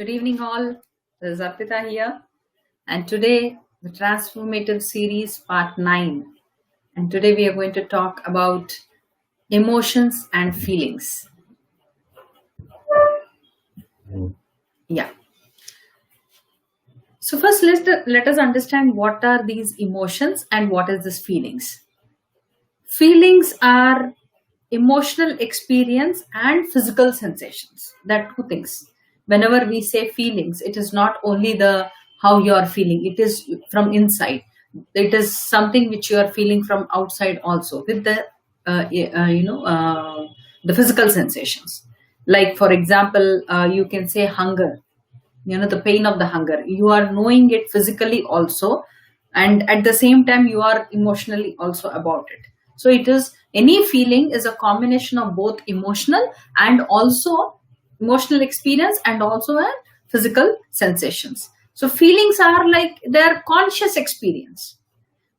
Good evening, all. This is Arpita here, and today the Transformative series part 9. And today we are going to talk about emotions and feelings. Yeah. So first, let us understand what are these emotions and what is this feelings. Feelings are emotional experience and physical sensations. That two things. Whenever we say feelings, it is not only the how you are feeling, it is from inside. It is something which you are feeling from outside also with the the physical sensations. Like for example, you can say hunger, the pain of the hunger. You are knowing it physically also, and at the same time you are emotionally also about it. So it is, any feeling is a combination of both emotional and also emotional experience and also a physical sensations. So feelings are like their conscious experience,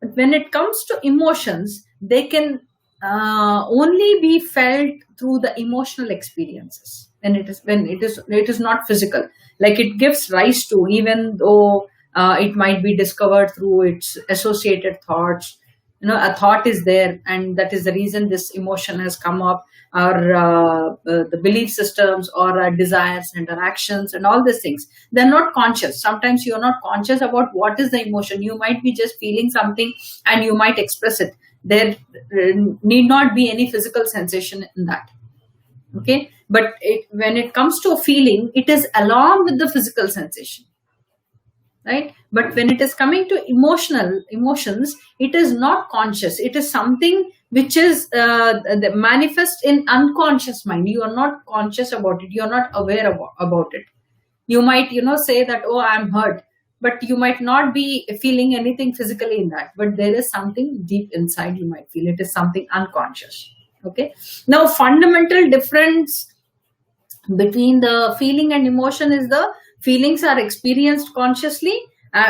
but when it comes to emotions, they can only be felt through the emotional experiences. When it is not physical, like it gives rise to, even though it might be discovered through its associated thoughts. A thought is there, and that is the reason this emotion has come up, or the belief systems, or our desires and our actions and all these things. They're not conscious. Sometimes you're not conscious about what is the emotion. You might be just feeling something and you might express it. There need not be any physical sensation in that. Okay, but when it comes to a feeling, it is along with the physical sensation, right? But when it is coming to emotions, it is not conscious. It is something which is manifest in unconscious mind. You are not conscious about it, you are not aware about it. You might say that, oh, I'm hurt, but you might not be feeling anything physically in that, but there is something deep inside you might feel. It is something unconscious. Okay, now fundamental difference between the feeling and emotion is the feelings are experienced consciously,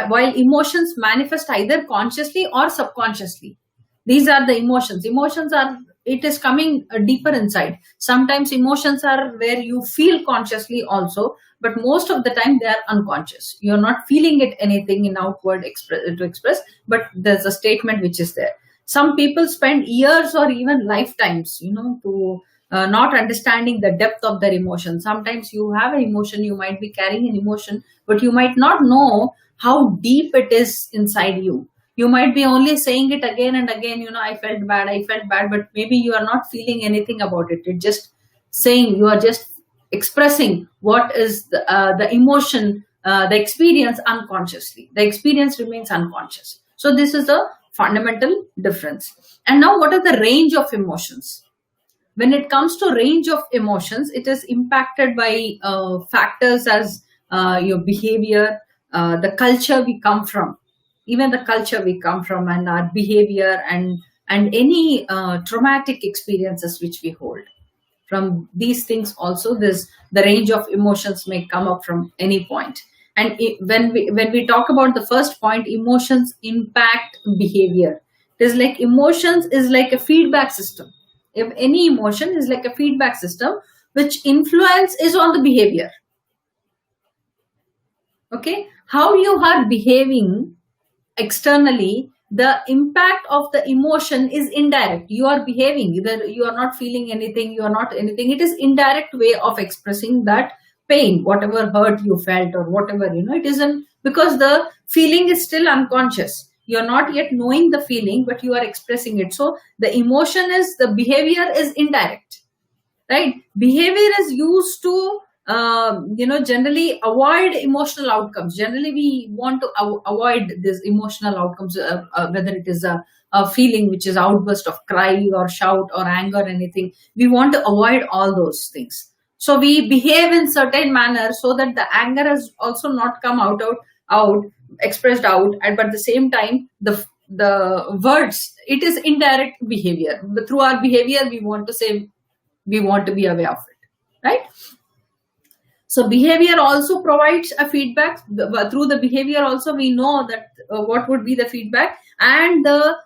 while emotions manifest either consciously or subconsciously. These are the emotions are, it is coming deeper inside. Sometimes emotions are where you feel consciously also, but most of the time they are unconscious. You're not feeling it anything in outward to express, but there's a statement which is there. Some people spend years or even lifetimes to not understanding the depth of their emotion. Sometimes you have an emotion, you might be carrying an emotion, but you might not know how deep it is inside you. You might be only saying it again and again, I felt bad, but maybe you are not feeling anything about it. It's just saying, you are just expressing what is the emotion, the experience unconsciously. The experience remains unconscious. So this is a fundamental difference. And now, what are the range of emotions? When it comes to range of emotions, it is impacted by factors as your behavior, the culture we come from, even the culture we come from, and our behavior, and any traumatic experiences which we hold. From these things also, this the range of emotions may come up from any point. And when we talk about the first point, emotions impact behavior. It is like emotions is like a feedback system. If any emotion is like a feedback system, which influence is on the behavior. Okay, how you are behaving externally, the impact of the emotion is indirect. You are behaving, either you are not feeling anything, you are not anything. It is indirect way of expressing that pain, whatever hurt you felt, or whatever, it isn't, because the feeling is still unconscious. You are not yet knowing the feeling, but you are expressing it. So the emotion is, the behavior is indirect, right? Behavior is used to generally avoid emotional outcomes. Generally we want to avoid these emotional outcomes, whether it is a feeling which is outburst of cry or shout or anger, anything. We want to avoid all those things. So we behave in certain manner so that the anger has also not come out expressed out, but at the same time the words, it is indirect behavior. But through our behavior we want to say, we want to be aware of it, right? So behavior also provides a feedback. Through the behavior also we know that what would be the feedback, and the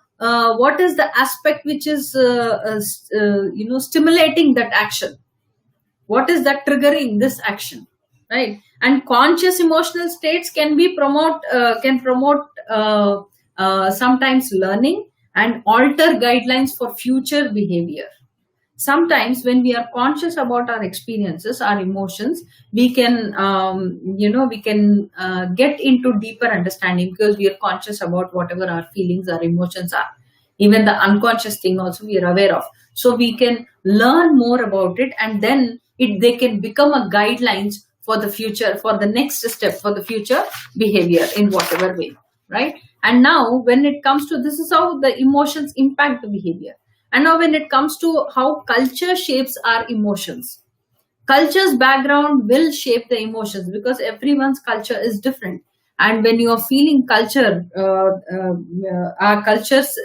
what is the aspect which is stimulating that action. What is that triggering this action? right? And conscious emotional states can promote sometimes learning and alter guidelines for future behavior. Sometimes when we are conscious about our experiences, our emotions, we can we can get into deeper understanding, because we are conscious about whatever our feelings, our emotions are. Even the unconscious thing also we are aware of, so we can learn more about it, and then they can become a guidelines for the future, for the next step, for the future behavior in whatever way, right? And now when it comes to, this is how the emotions impact the behavior. And now when it comes to how culture shapes our emotions, culture's background will shape the emotions, because everyone's culture is different. And when you are feeling culture, our cultures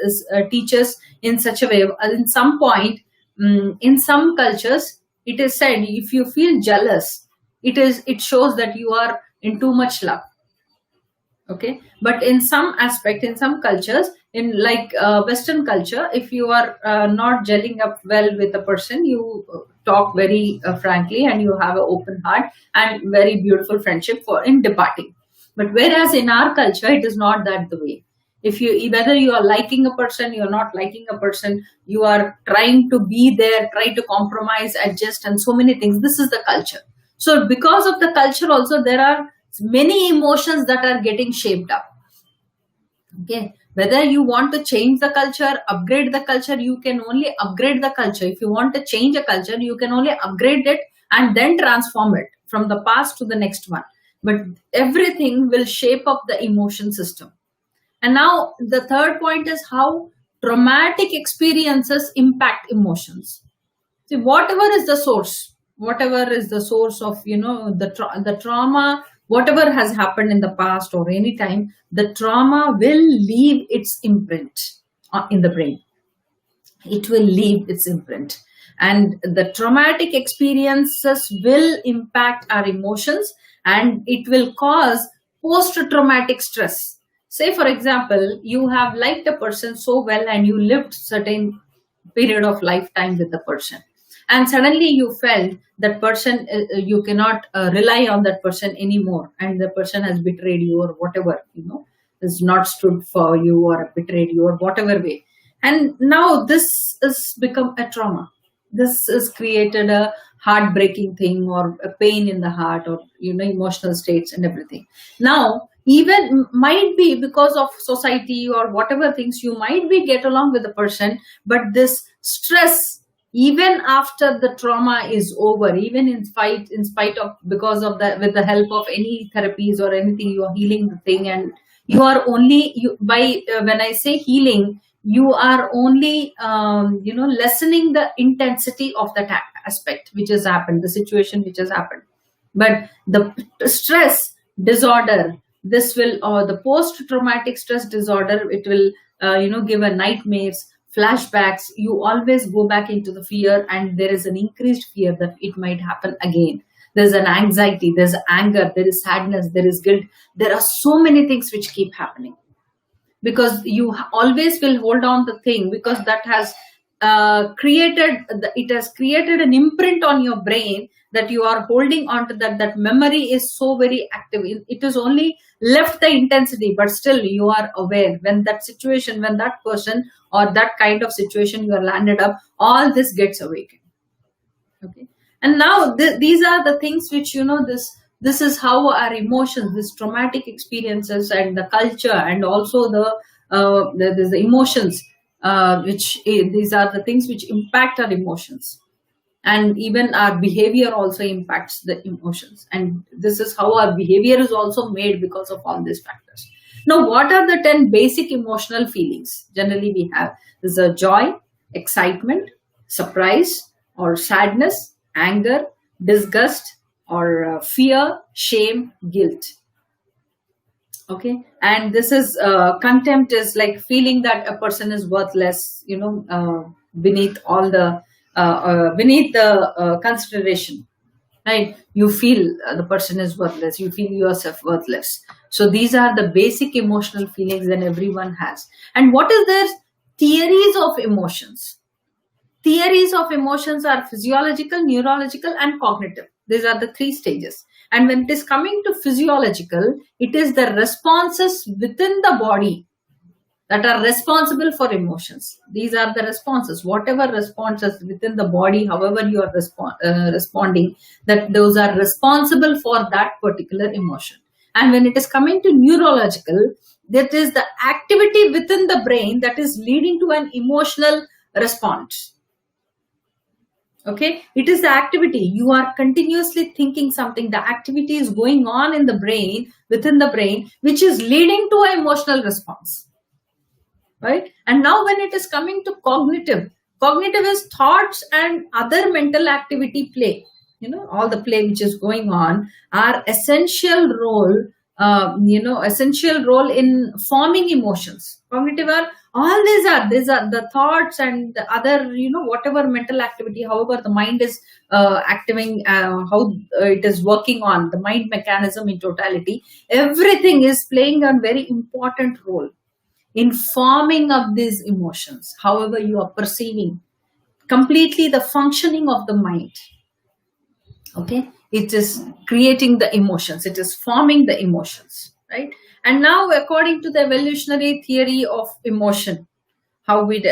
teaches in such a way, in some point, in some cultures, it is said if you feel jealous, it shows that you are in too much love. Okay, but in some aspect, in some cultures, in like western culture, if you are not gelling up well with a person, you talk very frankly, and you have an open heart and very beautiful friendship for in departing. But whereas in our culture, it is not that the way. If you, whether you are liking a person, you're not liking a person, you are trying to be there, try to compromise, adjust, and so many things. This is the culture. So because of the culture also, there are many emotions that are getting shaped up. Okay, whether you want to change the culture, upgrade the culture, you can only upgrade the culture. If you want to change a culture, you can only upgrade it and then transform it from the past to the next one. But everything will shape up the emotion system. And now the third point is how traumatic experiences impact emotions. See, whatever is the source of, the trauma, whatever has happened in the past or any time, the trauma will leave its imprint in the brain. It will leave its imprint, and the traumatic experiences will impact our emotions, and it will cause post traumatic stress. Say for example, you have liked a person so well, and you lived certain period of lifetime with the person, and suddenly you felt that person, you cannot rely on that person anymore, and the person has betrayed you, or whatever, is not stood for you, or betrayed you, or whatever way. And now this has become a trauma. This has created a heartbreaking thing, or a pain in the heart, or emotional states and everything. Now even might be because of society or whatever things, you might be get along with the person, but this stress, even after the trauma is over, even in spite of, because of that, with the help of any therapies or anything, you are healing the thing. And you are only, by when I say healing, you are only lessening the intensity of that aspect which has happened, the situation which has happened. But the stress disorder, this will, or the post traumatic stress disorder, it will give a nightmares, flashbacks. You always go back into the fear, and there is an increased fear that it might happen again. There's an anxiety, there's anger, there is sadness, there is guilt. There are so many things which keep happening, because you always will hold on the thing, because that has it has created an imprint on your brain, that you are holding on to, that memory is so very active. It is only left the intensity, but still you are aware when that situation, when that person or that kind of situation you are landed up, all this gets awakened. Okay, and now these are the things which, this is how our emotions, this traumatic experiences, and the culture, and also the emotions, these are the things which impact our emotions. And even our behavior also impacts the emotions, and this is how our behavior is also made because of all these factors. Now, what are the 10 basic emotional feelings generally we have? There's a joy, excitement, surprise, or sadness, anger, disgust, or fear, shame, guilt. Okay, and this is contempt is like feeling that a person is worthless, beneath all the beneath the consideration, right? You feel the person is worthless, you feel yourself worthless. So these are the basic emotional feelings that everyone has. And what is their theories of emotions? Theories of emotions are physiological, neurological, and cognitive. These are the three stages. And when it is coming to physiological, it is the responses within the body that are responsible for emotions. These are the responses, whatever responses within the body, however you are responding, that those are responsible for that particular emotion. And when it is coming to neurological, that is the activity within the brain that is leading to an emotional response. Okay, it is the activity. You are continuously thinking something. The activity is going on in the brain, within the brain, which is leading to an emotional response. Right? And now when it is coming to cognitive is thoughts and other mental activity play. All the play which is going on are essential role in forming emotions. Cognitive are all these are the thoughts and the other, whatever mental activity, however the mind is acting, how it is working on the mind mechanism in totality. Everything is playing a very important role in forming of these emotions, however you are perceiving completely the functioning of the mind. Okay, it is creating the emotions, it is forming the emotions, right? And now according to the evolutionary theory of emotion, how we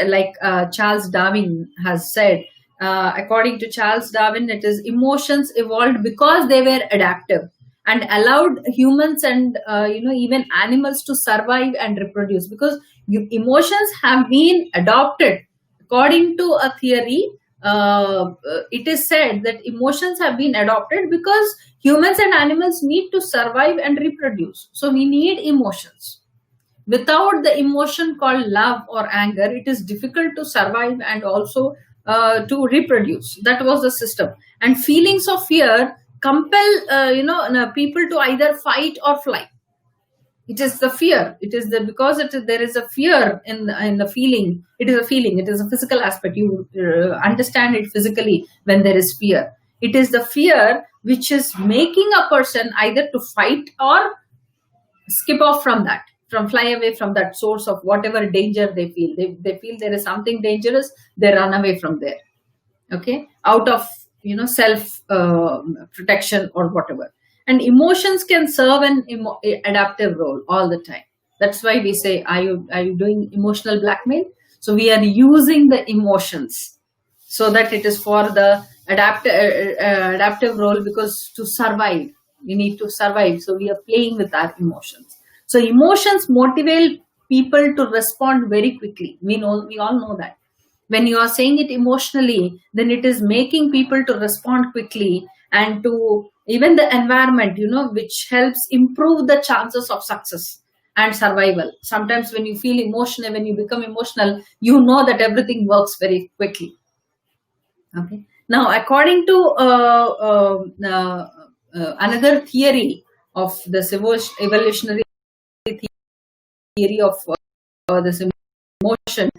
Charles Darwin has said, according to Charles Darwin, it is emotions evolved because they were adaptive and allowed humans and even animals to survive and reproduce, because emotions have been adopted. According to a theory, it is said that emotions have been adopted because humans and animals need to survive and reproduce. So we need emotions. Without the emotion called love or anger, it is difficult to survive and also to reproduce. That was the system. And feelings of fear compel people to either fight or fly. It is the fear. It is because there is a fear in the feeling. It is a feeling. It is a physical aspect. You understand it physically when there is fear. It is the fear which is making a person either to fight or skip off from that, fly away from that source of whatever danger they feel. They feel there is something dangerous, they run away from there. Okay, out of self protection or whatever. And emotions can serve an adaptive role all the time. That's why we say, are you doing emotional blackmail? So we are using the emotions so that it is for the adaptive role, because to survive, we need to survive. So we are playing with our emotions. So emotions motivate people to respond very quickly. We all know that. When you are saying it emotionally, then it is making people to respond quickly, and to even the environment, which helps improve the chances of success and survival. Sometimes when you feel emotional, when you become emotional, you know that everything works very quickly. Okay. Now, according to another theory of this evolutionary theory of this emotion,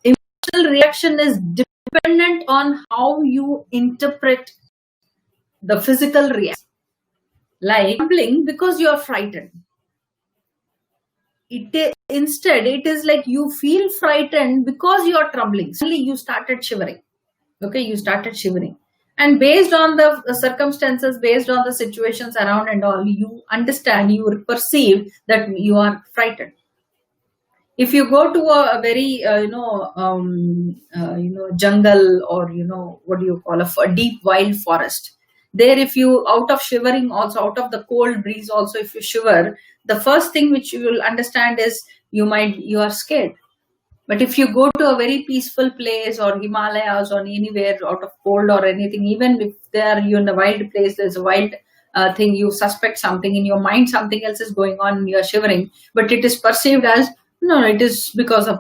emotional reaction is dependent on how you interpret the physical reaction. Like trembling because you are frightened. Instead, it is like you feel frightened because you are trembling. Suddenly you started shivering. Okay, you started shivering. And based on the circumstances, based on the situations around and all, you understand, you perceive that you are frightened. If you go to a very jungle, or what do you call a deep wild forest, there, if you out of shivering, also out of the cold breeze, also if you shiver, the first thing which you will understand is you are scared. But if you go to a very peaceful place, or Himalayas, or anywhere out of cold or anything, even if you're in a wild place, there's a wild thing, you suspect something in your mind, something else is going on, and you're shivering, but it is perceived as, no, it is because of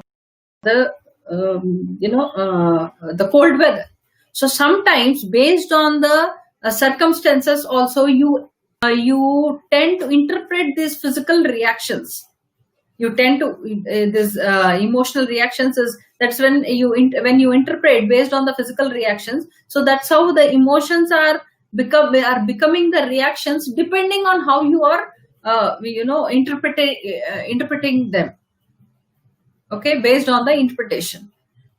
the the cold weather. So sometimes, based on the circumstances, also you tend to interpret these physical reactions. You tend to this emotional reactions is, that's when you interpret based on the physical reactions. So that's how the emotions are becoming the reactions, depending on how you are interpreting them. Okay, based on the interpretation.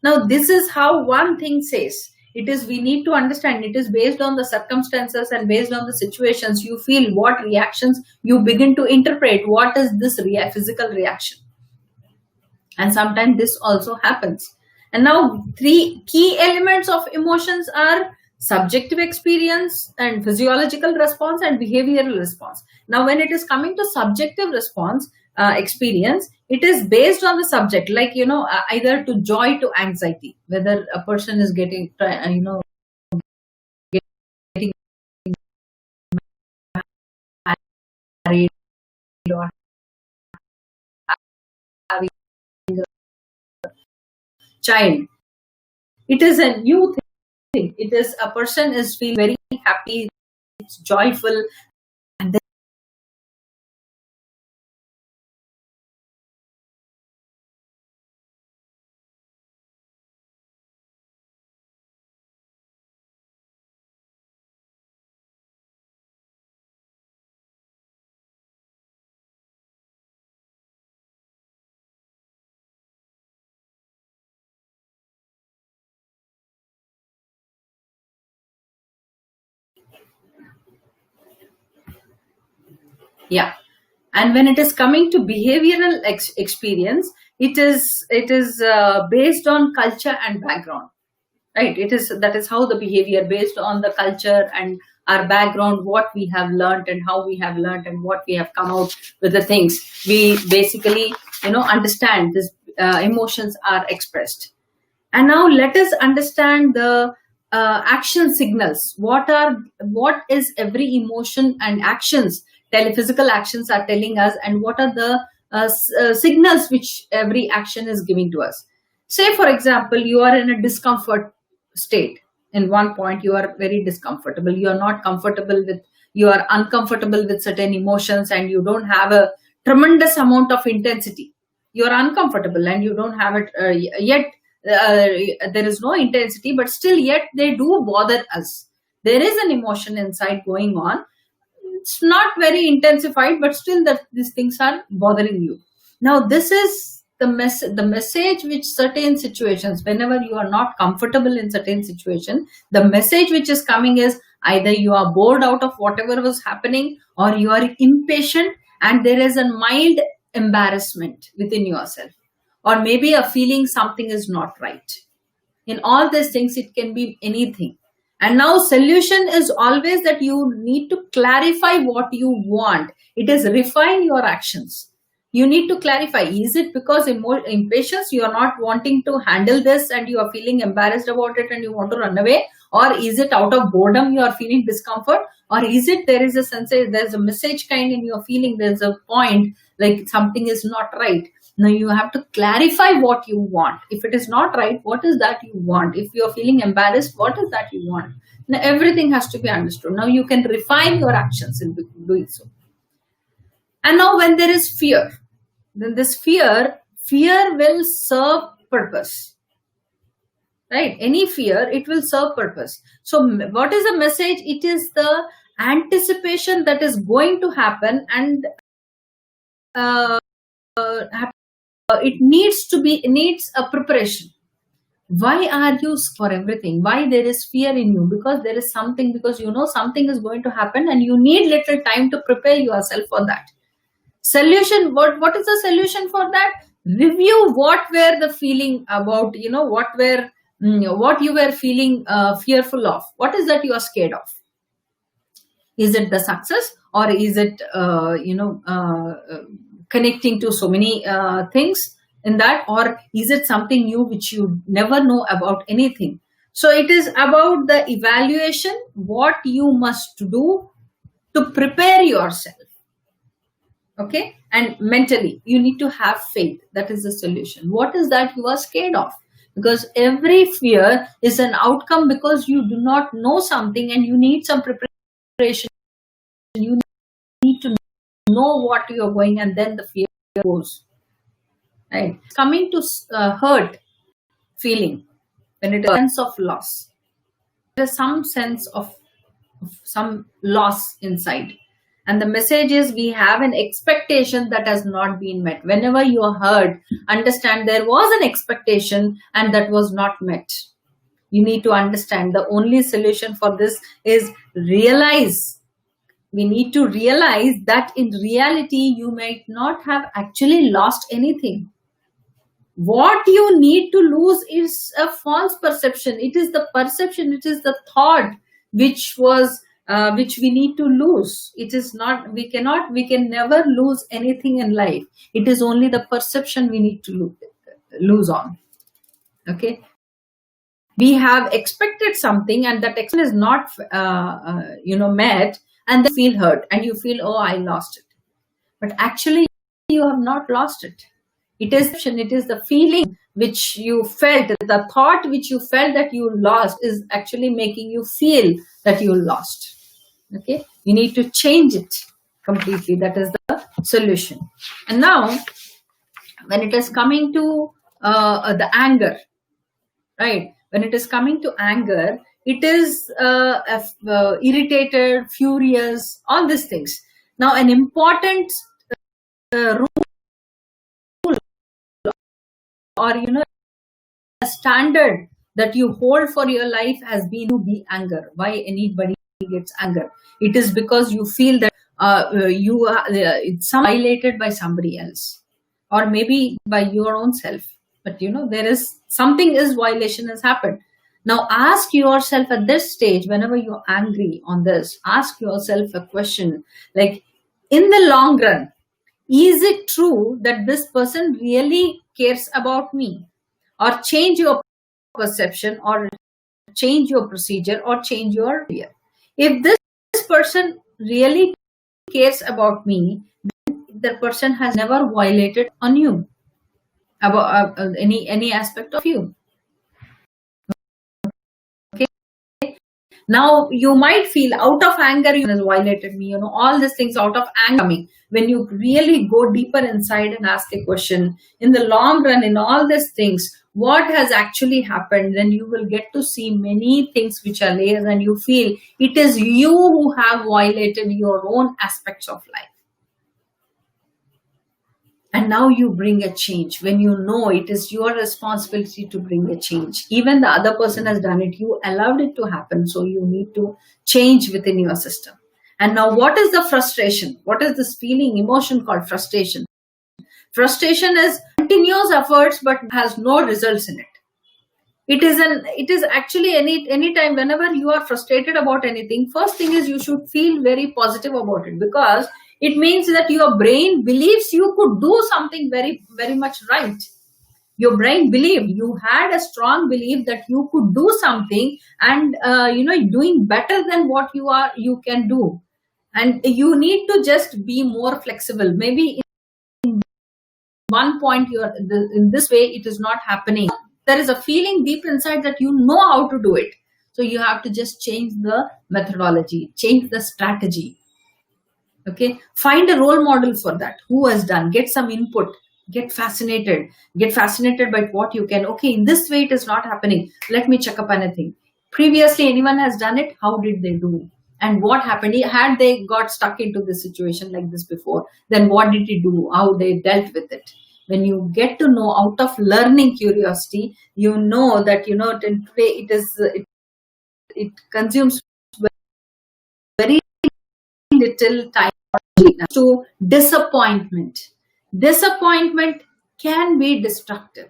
Now, this is how one thing says. It is, we need to understand, it is based on the circumstances and based on the situations you feel, what reactions you begin to interpret, what is this physical reaction. And sometimes this also happens. And now, three key elements of emotions are subjective experience and physiological response and behavioral response. Now, when it is coming to subjective response, experience, it is based on the subject, like, either to joy to anxiety, whether a person is getting, getting married or having a child. It is a new thing. It is, a person is feeling very happy, it's joyful, and then yeah. And when it is coming to behavioral experience, it is based on culture and background, right? That is how the behavior, based on the culture and our background, what we have learned and how we have learned and what we have come out with the things, we basically understand this, emotions are expressed. And now let us understand the action signals. What is every emotion and actions, physical actions are telling us, and what are the signals which every action is giving to us. Say, for example, you are in a discomfort state. In one point, you are very discomfortable. You are not comfortable with, you are uncomfortable with certain emotions, and you don't have a tremendous amount of intensity. You are uncomfortable and you don't have it yet. There is no intensity, but still yet they do bother us. There is an emotion inside going on. It's not very intensified, but still that these things are bothering you. Now, this is the message which certain situations, whenever you are not comfortable in certain situation, the message which is coming is either you are bored out of whatever was happening, or you are impatient and there is a mild embarrassment within yourself, or maybe a feeling something is not right. In all these things, it can be anything. And now, solution is always that you need to clarify what you want. It is refine your actions. You need to clarify, is it because impatience, you are not wanting to handle this and you are feeling embarrassed about it and you want to run away? Or is it out of boredom, you are feeling discomfort? Or is it there is a sense, there's a message kind in your feeling, there's a point like something is not right. Now you have to clarify what you want. If it is not right, what is that you want? If you are feeling embarrassed, what is that you want? Now everything has to be understood. Now you can refine your actions in doing so. And now when there is fear, then this fear will serve purpose, right? Any fear, it will serve purpose. So what is the message? It is the anticipation that is going to happen, and it needs a preparation. Why are you for everything? Why there is fear in you? Because there is something, because something is going to happen and you need little time to prepare yourself for that. Solution, what is the solution for that? Review what were the feeling about, what you were feeling fearful of. What is that you are scared of? Is it the success, or is it connecting to so many things in that, or is it something new which you never know about anything? So it is about the evaluation, what you must do to prepare yourself. Okay, and mentally you need to have faith. That is the solution. What is that you are scared of? Because every fear is an outcome because you do not know something and you need some preparation. You need to know what you are going, and then the fear goes. Right. Coming to hurt feeling, when it is a sense of loss, there is some sense of some loss inside. And the message is, we have an expectation that has not been met. Whenever you are hurt, understand there was an expectation and that was not met. You need to understand the only solution for this is realize. We need to realize that in reality, you might not have actually lost anything. What you need to lose is a false perception. It is the perception, it is the thought which we need to lose. It is not, we can never lose anything in life. It is only the perception we need to lose on. Okay. We have expected something and that expectation is not met, and then you feel hurt and you feel, oh, I lost it. But actually you have not lost it. It is the feeling which you felt, the thought which you felt that you lost is actually making you feel that you lost. Okay, you need to change it completely. That is the solution. And now when it is coming to the anger, right? When it is coming to anger, it is irritated, furious, all these things. Now an important rule or a standard that you hold for your life has been to be anger. Why anybody gets anger? It is because you feel that you are it's violated by somebody else, or maybe by your own self. But there is something, is violation has happened. Now ask yourself at this stage, whenever you're angry on this, ask yourself a question like, in the long run, is it true that this person really cares about me? Or change your perception, or change your procedure, or change your fear. If this person really cares about me, then the person has never violated on you about any aspect of you. Okay. Now you might feel out of anger, you has violated me, all these things out of anger coming. When you really go deeper inside and ask a question, in the long run, in all these things, what has actually happened, then you will get to see many things which are layers, and you feel it is you who have violated your own aspects of life. And now you bring a change when you know it is your responsibility to bring a change. Even the other person has done it, you allowed it to happen, so you need to change within your system. And now what is the frustration? What is this feeling, emotion called frustration? Frustration is continuous efforts but has no results in it. It is actually any time whenever you are frustrated about anything, first thing is you should feel very positive about it, because it means that your brain believes you could do something very, very much right. Your brain believed, you had a strong belief that you could do something, and doing better than what you can do. And you need to just be more flexible. Maybe in one point in this way it is not happening. There is a feeling deep inside that you know how to do it. So you have to just change the methodology, change the strategy. Okay, find a role model for that. Who has done? Get some input. Get fascinated by what you can. Okay, in this way it is not happening. Let me check up anything. Previously, anyone has done it. How did they do? And what happened? Had they got stuck into this situation like this before, then what did he do? How they dealt with it? When you get to know out of learning curiosity, you know that today it consumes very little time to disappointment. Disappointment can be destructive.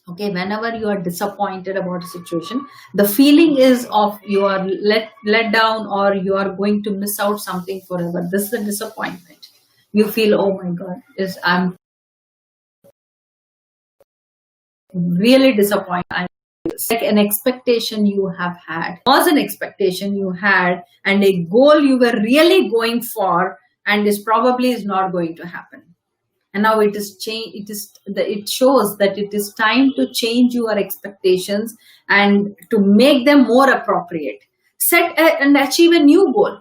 Okay, whenever you are disappointed about a situation, the feeling is of you are let down, or you are going to miss out something forever. This is a disappointment. You feel, oh my God, I'm really disappointed. It's like an expectation you have had, was an expectation you had, and a goal you were really going for, and is not going to happen. And now it shows that it is time to change your expectations and to make them more appropriate. Set and achieve a new goal.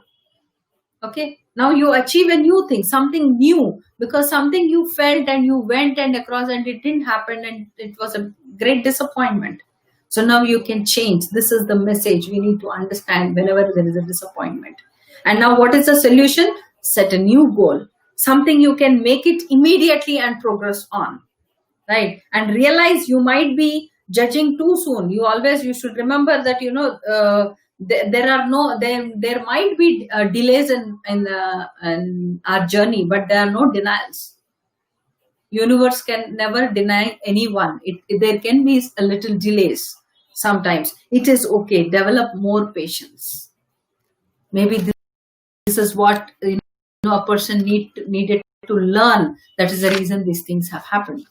Okay, now you achieve a new thing, something new, because something you felt and you went and across and it didn't happen, and it was a great disappointment. So now you can change. This is the message we need to understand whenever there is a disappointment. And now what is the solution? Set a new goal. Something you can make it immediately and progress on, right? And realize you might be judging too soon. You should remember that, there might be delays in our journey, but there are no denials. Universe can never deny anyone. There can be a little delays sometimes. It is okay. Develop more patience. Maybe this is what a person needed to learn. That is the reason these things have happened.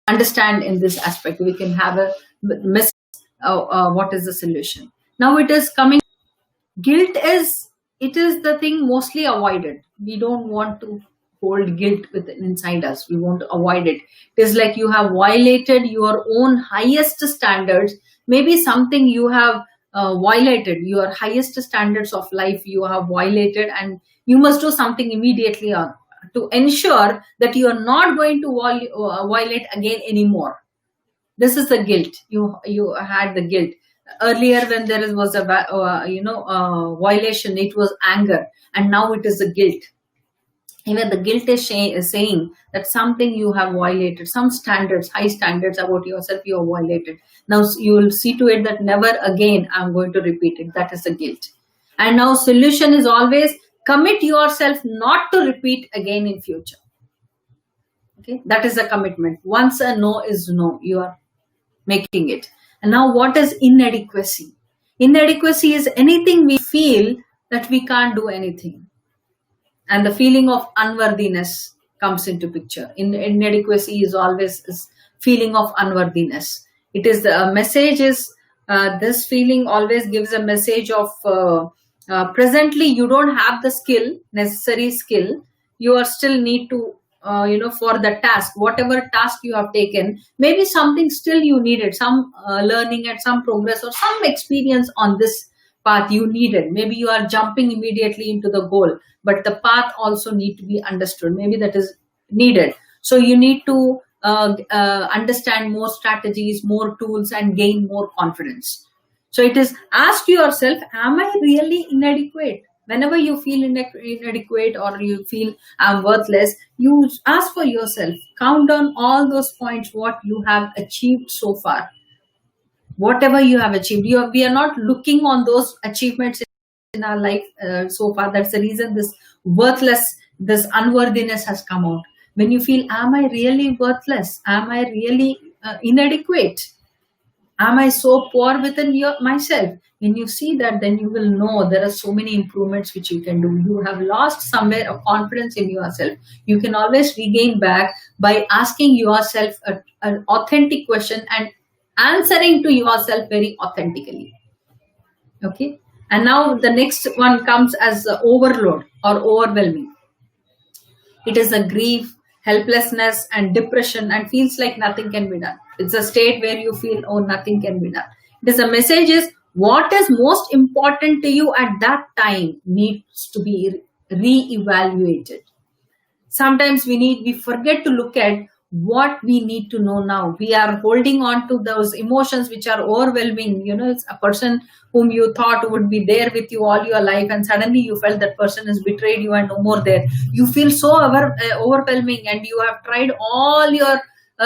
Understand in this aspect, we can have a miss. What is the solution? Now it is coming. Guilt is the thing mostly avoided. We don't want to hold guilt within inside us. We want to avoid it. It is like you have violated your own highest standards. Maybe something you have violated, your highest standards of life you have violated, and you must do something immediately on to ensure that you are not going to violate again anymore. This is the guilt. You had the guilt earlier when was a violation. It was anger, and now it is the guilt. Even the guilt is saying that something you have violated, some standards, high standards about yourself, you have violated. Now you will see to it that never again I'm going to repeat it. That is the guilt. And now solution is always commit yourself not to repeat again in future. Okay, that is a commitment. Once a no is no, you are making it. And now what is inadequacy? Inadequacy is anything we feel that we can't do anything. And the feeling of unworthiness comes into picture. Inadequacy is always this feeling of unworthiness. It is the message is this feeling always gives a message of presently you don't have the necessary skill. You are still need to for the task, whatever task you have taken, maybe something still you needed, some learning and some progress or some experience on this path you needed. Maybe you are jumping immediately into the goal, but the path also need to be understood. Maybe that is needed. So you need to understand more strategies, more tools, and gain more confidence. So it is, ask yourself, am I really inadequate? Whenever you feel inadequate or you feel I'm worthless, you ask for yourself, count down all those points, what you have achieved so far. Whatever you have achieved, we are not looking on those achievements in our life so far. That's the reason this worthless, this unworthiness has come out. When you feel, am I really worthless? Am I really inadequate? Am I so poor within myself? When you see that, then you will know there are so many improvements which you can do. You have lost somewhere a confidence in yourself. You can always regain back by asking yourself an authentic question and answering to yourself very authentically. Okay. And now the next one comes as overload or overwhelming. It is a grief, helplessness, and depression, and feels like nothing can be done. It's a state where you feel, oh, nothing can be done. It is a message is what is most important to you at that time needs to be re-evaluated. Sometimes we forget to look at what we need to know now. We are holding on to those emotions which are overwhelming. It's a person whom you thought would be there with you all your life, and suddenly you felt that person has betrayed you and no more there. You feel so overwhelming, and you have tried all your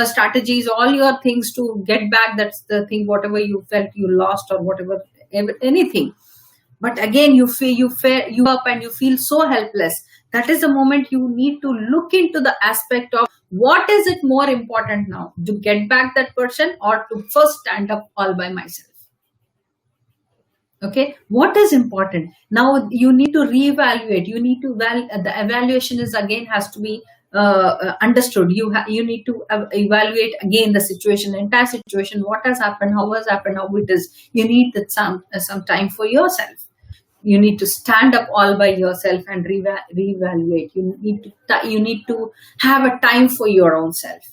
strategies, all your things to get back. That's the thing, whatever you felt you lost or whatever, anything. But again, you up and you feel so helpless. That is the moment you need to look into the aspect of what is it more important now, to get back that person or to first stand up all by myself. Okay, what is important now? You need to reevaluate. You need to the evaluation is again has to be understood. You need to evaluate again the situation, entire situation, what has happened, how it is. You need some time for yourself. You need to stand up all by yourself and reevaluate. You need to have a time for your own self.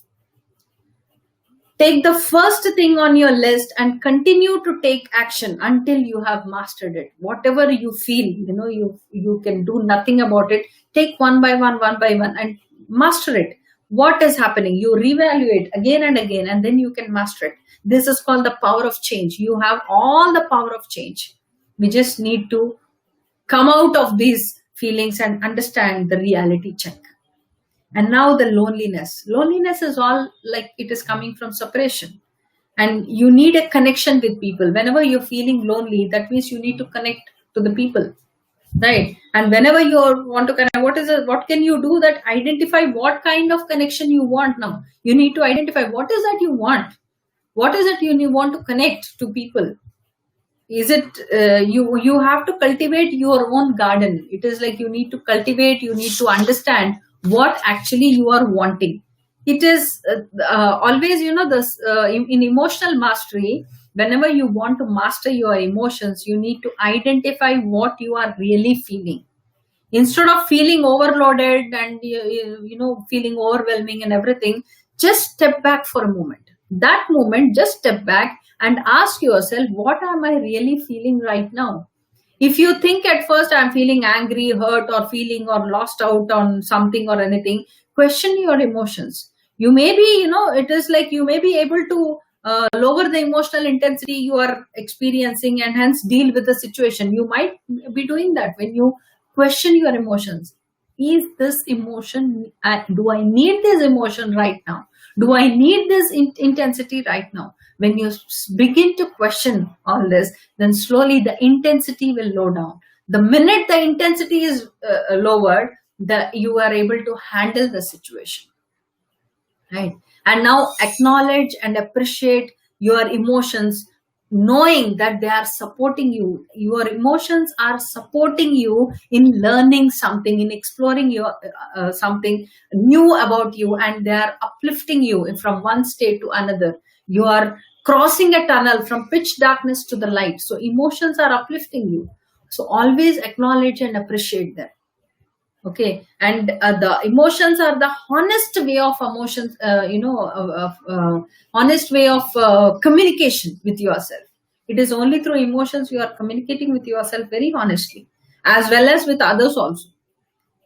Take the first thing on your list and continue to take action until you have mastered it. Whatever you feel, you can do nothing about it. Take one by one, and master it. What is happening? You reevaluate again and again, and then you can master it. This is called the power of change. You have all the power of change. We just need to come out of these feelings and understand the reality check. And now the loneliness is all like it is coming from separation, and you need a connection with people. Whenever you're feeling lonely, that means you need to connect to the people, right? And whenever you want to connect, what can you do? That identify what kind of connection you want. Now you need to identify what is that you want, what is it you want to connect to people. Is it you have to cultivate your own garden. It is like you need to cultivate, you need to understand what actually you are wanting. It is always, this in emotional mastery, whenever you want to master your emotions, you need to identify what you are really feeling. Instead of feeling overloaded and feeling overwhelming and everything, just step back for a moment. That moment, just step back and ask yourself, what am I really feeling right now? If you think at first I'm feeling angry, hurt, or feeling or lost out on something or anything, question your emotions. You may be, it is like you may be able to lower the emotional intensity you are experiencing and hence deal with the situation. You might be doing that when you question your emotions. Is this emotion, do I need this emotion right now? Do I need this intensity right now? When you begin to question all this, then slowly the intensity will low down. The minute the intensity is lowered, you are able to handle the situation, right? And now acknowledge and appreciate your emotions, knowing that they are supporting you. Your emotions are supporting you in learning something, in exploring your something new about you, and they are uplifting you from one state to another. You are crossing a tunnel from pitch darkness to the light, so emotions are uplifting you. So always acknowledge and appreciate them. Okay. And the emotions are the honest way of emotions, honest way of communication with yourself. It is only through emotions you are communicating with yourself very honestly, as well as with others also.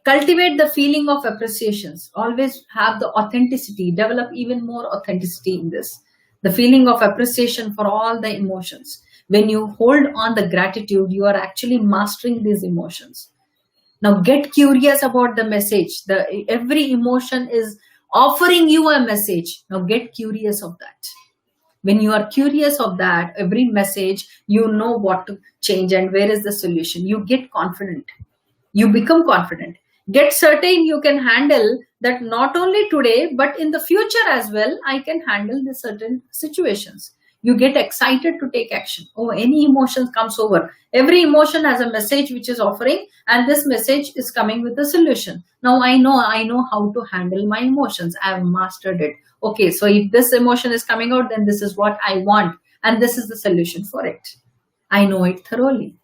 Cultivate the feeling of appreciations. Always have the authenticity, develop even more authenticity in this. The feeling of appreciation for all the emotions. When you hold on the gratitude, you are actually mastering these emotions. Now get curious about the message. Every emotion is offering you a message. Now get curious of that. When you are curious of that, every message, you know what to change and where is the solution. You get confident. You become confident. Get certain you can handle that not only today, but in the future as well. I can handle the certain situations. You get excited to take action. Oh, any emotion comes over. Every emotion has a message which is offering, and this message is coming with a solution. Now I know how to handle my emotions. I have mastered it. Okay, so if this emotion is coming out, then this is what I want, and this is the solution for it. I know it thoroughly.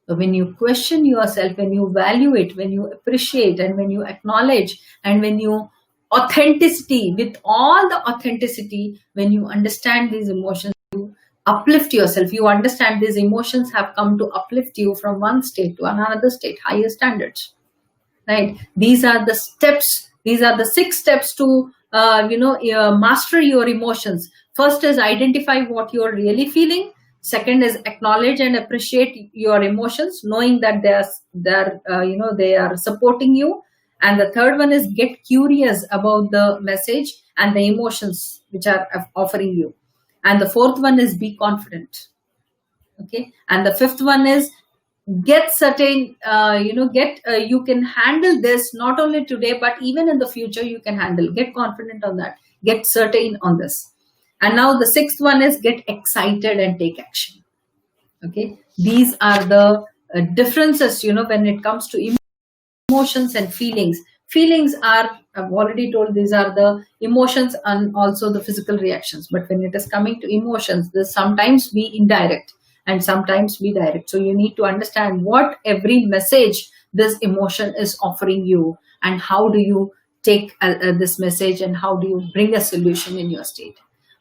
So when you question yourself, when you value it, when you appreciate, and when you acknowledge, and when you authenticity, with all the authenticity, when you understand these emotions, uplift yourself. You understand these emotions have come to uplift you from one state to another state, higher standards, right? These are the steps. These are the 6 steps to master your emotions. First is identify what you're really feeling. Second is acknowledge and appreciate your emotions, knowing that they are supporting you. And the third one is get curious about the message and the emotions which are offering you. And the fourth one is be confident. Okay. And the fifth one is get certain, you can handle this not only today, but even in the future you can handle. Get confident on that. Get certain on this. And now the sixth one is get excited and take action. Okay. These are the differences, when it comes to emotions and feelings. Feelings are, I've already told, these are the emotions and also the physical reactions. But when it is coming to emotions, this sometimes be indirect and sometimes be direct. So you need to understand what every message this emotion is offering you, and how do you take this message, and how do you bring a solution in your state.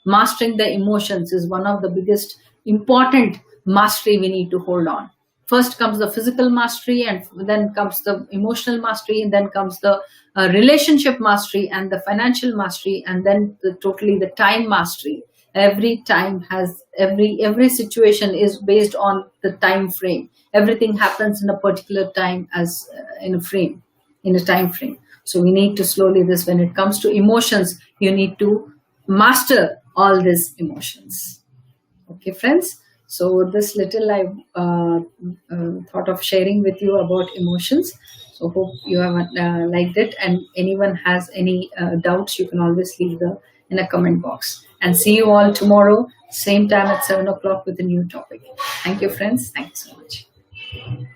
Mastering the emotions is one of the biggest important mastery we need to hold on. First comes the physical mastery, and then comes the emotional mastery, and then comes the relationship mastery, and the financial mastery, and then totally the time mastery. Every time has every situation is based on the time frame. Everything happens in a particular time, as in a frame, in a time frame. So we need to slowly this, when it comes to emotions, you need to master all these emotions. Okay, friends. So this little I thought of sharing with you about emotions. So hope you have liked it. And anyone has any doubts, you can always leave the in a comment box. And see you all tomorrow, same time at 7 o'clock with a new topic. Thank you, friends. Thank you so much.